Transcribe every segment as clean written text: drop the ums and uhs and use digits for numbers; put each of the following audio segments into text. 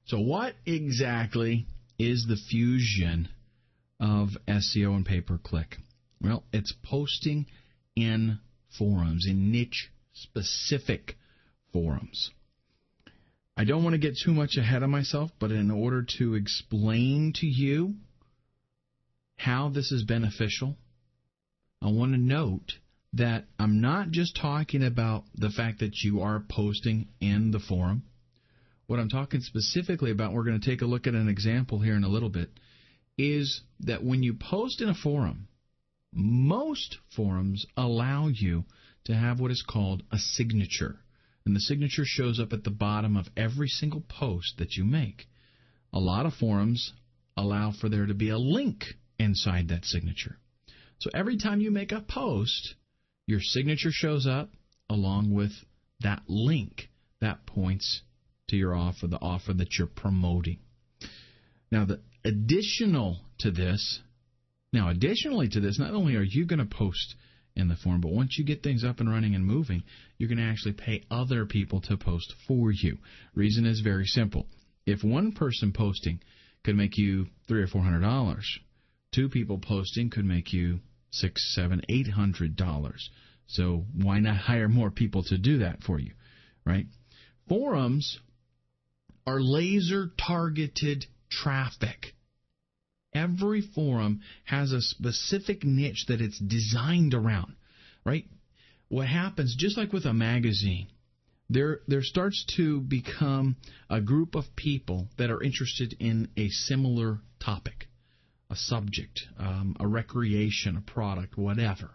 So what exactly is the fusion of SEO and pay-per-click? Well, it's posting in forums, in niche-specific forums. I don't want to get too much ahead of myself, but in order to explain to you how this is beneficial, I want to note that I'm not just talking about the fact that you are posting in the forum. What I'm talking specifically about, we're going to take a look at an example here in a little bit, is that when you post in a forum, most forums allow you to have what is called a signature. And the signature shows up at the bottom of every single post that you make. A lot of forums allow for there to be a link inside that signature. So every time you make a post, your signature shows up along with that link that points to your offer, the offer that you're promoting. Now, additionally to this, not only are you going to post in the forum, but once you get things up and running and moving, you're going to actually pay other people to post for you. Reason is very simple. If one person posting could make you $300 or $400, two people posting could make you $600, $700, $800. So why not hire more people to do that for you, right? Forums are laser-targeted traffic. Every forum has a specific niche that it's designed around, right? What happens, just like with a magazine, there starts to become a group of people that are interested in a similar topic, a subject, a recreation, a product, whatever.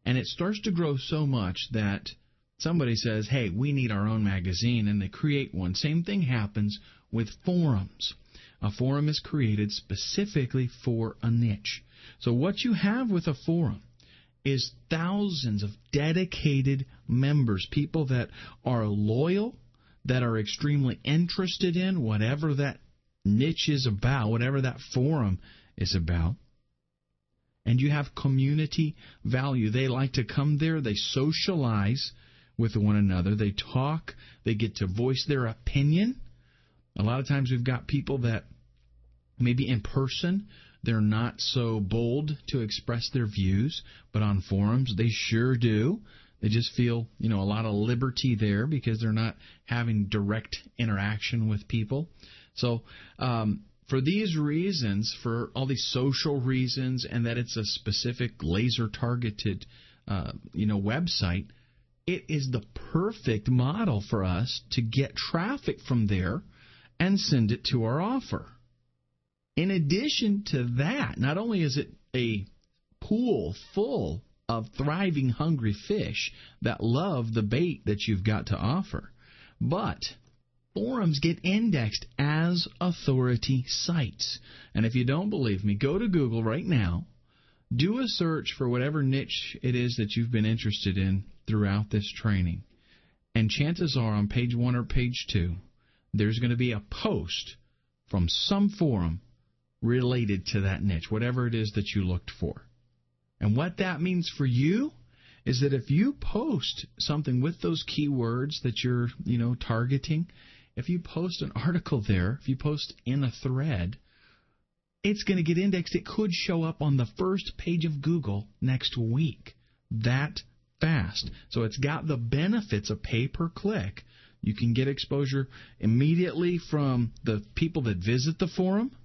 And it starts to grow so much that somebody says, hey, we need our own magazine, and they create one. Same thing happens with forums. A forum is created specifically for a niche. So what you have with a forum is thousands of dedicated members, people that are loyal, that are extremely interested in whatever that niche is about, whatever that forum is about. And you have community value. They like to come there. They socialize with one another. They talk. They get to voice their opinion. A lot of times we've got people that maybe in person they're not so bold to express their views, but on forums they sure do. They just feel, a lot of liberty there because they're not having direct interaction with people. So for these reasons, for all these social reasons, and that it's a specific laser-targeted, website, it is the perfect model for us to get traffic from there and send it to our offer. In addition to that, not only is it a pool full of thriving, hungry fish that love the bait that you've got to offer, but forums get indexed as authority sites. And if you don't believe me, go to Google right now, do a search for whatever niche it is that you've been interested in throughout this training. And chances are on page 1 or page 2, there's going to be a post from some forum related to that niche, whatever it is that you looked for. And what that means for you is that if you post something with those keywords that you're, targeting, if you post an article there, if you post in a thread, it's going to get indexed. It could show up on the first page of Google next week. That fast. So it's got the benefits of pay-per-click. You can get exposure immediately from the people that visit the forum,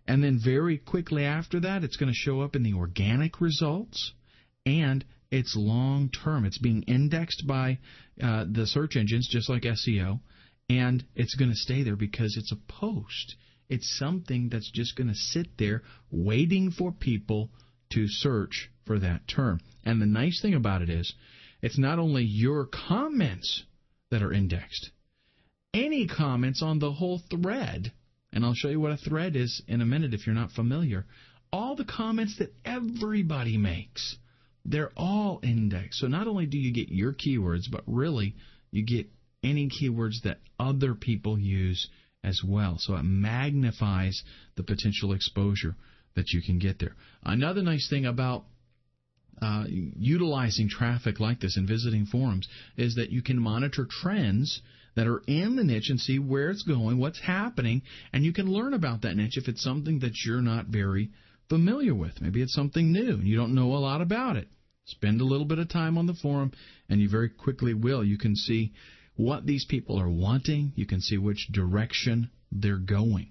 and then very quickly after that, it's going to show up in the organic results, and it's long-term. It's being indexed by the search engines, just like SEO, and it's going to stay there because it's a post. It's something that's just going to sit there waiting for people to search for that term. And the nice thing about it is, it's not only your comments that are indexed. Any comments on the whole thread, and I'll show you what a thread is in a minute if you're not familiar, all the comments that everybody makes, they're all indexed. So not only do you get your keywords, but really you get any keywords that other people use as well. So it magnifies the potential exposure that you can get there. Another nice thing about utilizing traffic like this and visiting forums is that you can monitor trends that are in the niche and see where it's going, what's happening, and you can learn about that niche if it's something that you're not very familiar with. Maybe it's something new and you don't know a lot about it. Spend a little bit of time on the forum, and you very quickly will. You can see what these people are wanting. You can see which direction they're going.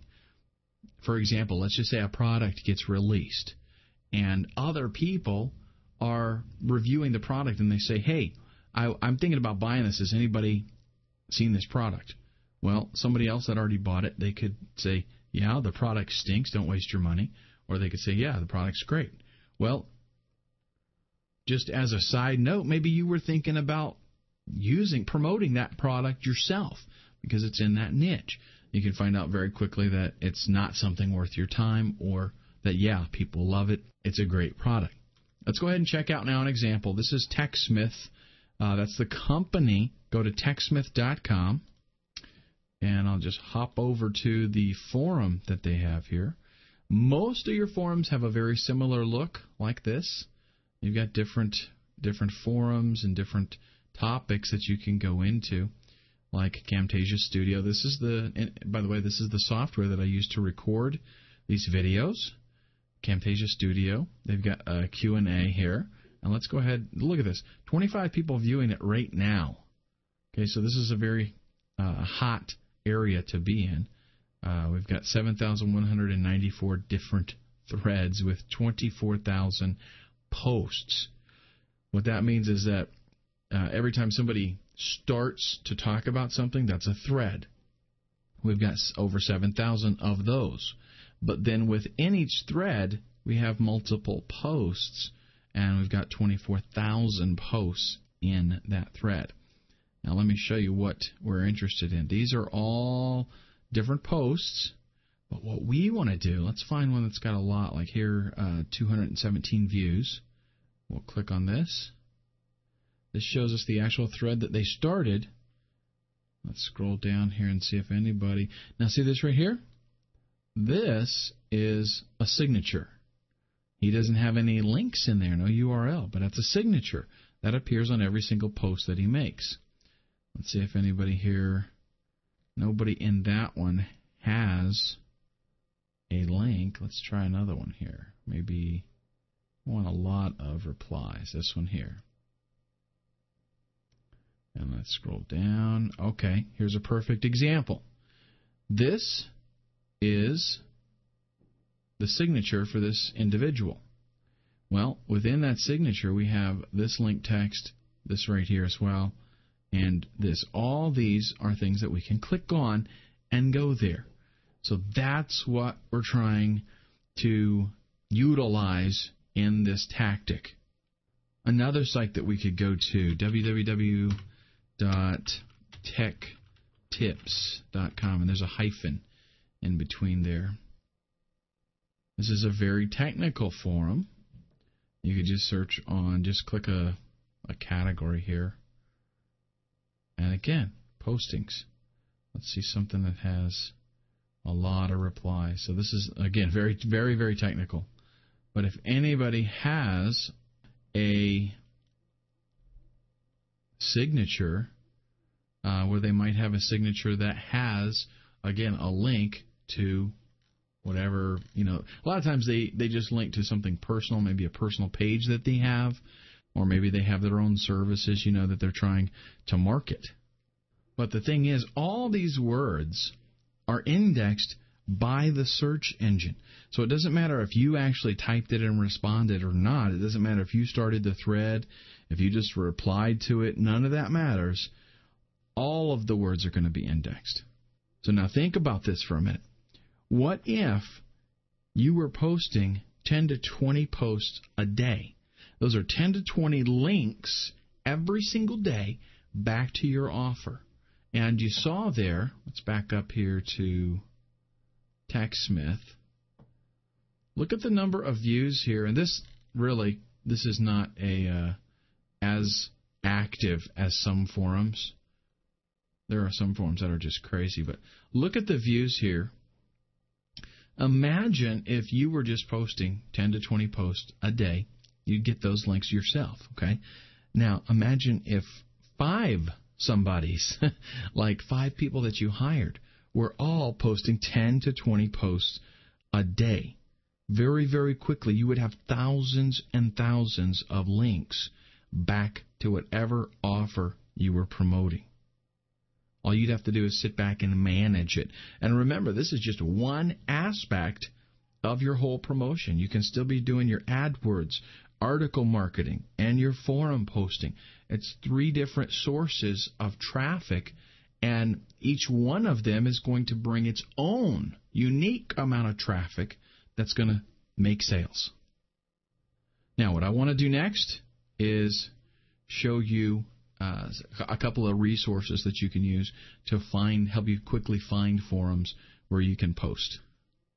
For example, let's just say a product gets released, and other people are reviewing the product, and they say, hey, I'm thinking about buying this. Has anybody seen this product? Well, somebody else that already bought it, they could say, yeah, the product stinks, don't waste your money. Or they could say, yeah, the product's great. Well, just as a side note, maybe you were thinking about promoting that product yourself because it's in that niche. You can find out very quickly that it's not something worth your time, or that, yeah, people love it. It's a great product. Let's go ahead and check out now an example. This is TechSmith. That's the company. Go to techsmith.com, and I'll just hop over to the forum that they have here. Most of your forums have a very similar look like this. You've got different forums and different topics that you can go into, like Camtasia Studio. By the way, this is the software that I use to record these videos. Camtasia Studio. They've got a Q&A here. And let's go ahead. Look at this. 25 people viewing it right now. Okay, so this is a very hot area to be in. We've got 7,194 different threads with 24,000 posts. What that means is that every time somebody starts to talk about something, that's a thread. We've got over 7,000 of those. But then within each thread, we have multiple posts, and we've got 24,000 posts in that thread. Now let me show you what we're interested in. These are all different posts, but what we want to do, let's find one that's got a lot, like here, 217 views. We'll click on this. This shows us the actual thread that they started. Let's scroll down here and see if anybody... Now see this right here? This is a signature. He doesn't have any links in there, no URL, but that's a signature. That appears on every single post that he makes. Let's see if anybody here... Nobody in that one has a link. Let's try another one here. Maybe I want a lot of replies. This one here. And let's scroll down. Okay, here's a perfect example. This is the signature for this individual. Well, within that signature, we have this link text, this right here as well, and this. All these are things that we can click on and go there. So that's what we're trying to utilize in this tactic. Another site that we could go to, www.techtips.com, and there's a hyphen in between there. This is a very technical forum. You could just search on, just click a category here. And again, postings. Let's see something that has a lot of replies. So this is, again, very, very, very technical. But if anybody has a signature where they might have a signature that has, again, a link to whatever, a lot of times they just link to something personal, maybe a personal page that they have, or maybe they have their own services, that they're trying to market. But the thing is, all these words are indexed by the search engine. So it doesn't matter if you actually typed it and responded or not. It doesn't matter if you started the thread, if you just replied to it. None of that matters. All of the words are going to be indexed. So now think about this for a minute. What if you were posting 10 to 20 posts a day? Those are 10 to 20 links every single day back to your offer. And you saw there, let's back up here to TechSmith. Look at the number of views here. And this is not as active as some forums. There are some forums that are just crazy. But look at the views here. Imagine if you were just posting 10 to 20 posts a day. You'd get those links yourself, okay? Now, imagine if 5 somebody's, like 5 people that you hired, were all posting 10 to 20 posts a day. Very, very quickly, you would have thousands and thousands of links back to whatever offer you were promoting. All you'd have to do is sit back and manage it. And remember, this is just one aspect of your whole promotion. You can still be doing your AdWords, article marketing, and your forum posting. It's 3 different sources of traffic, and each one of them is going to bring its own unique amount of traffic that's going to make sales. Now, what I want to do next is show you a couple of resources that you can use to help you quickly find forums where you can post.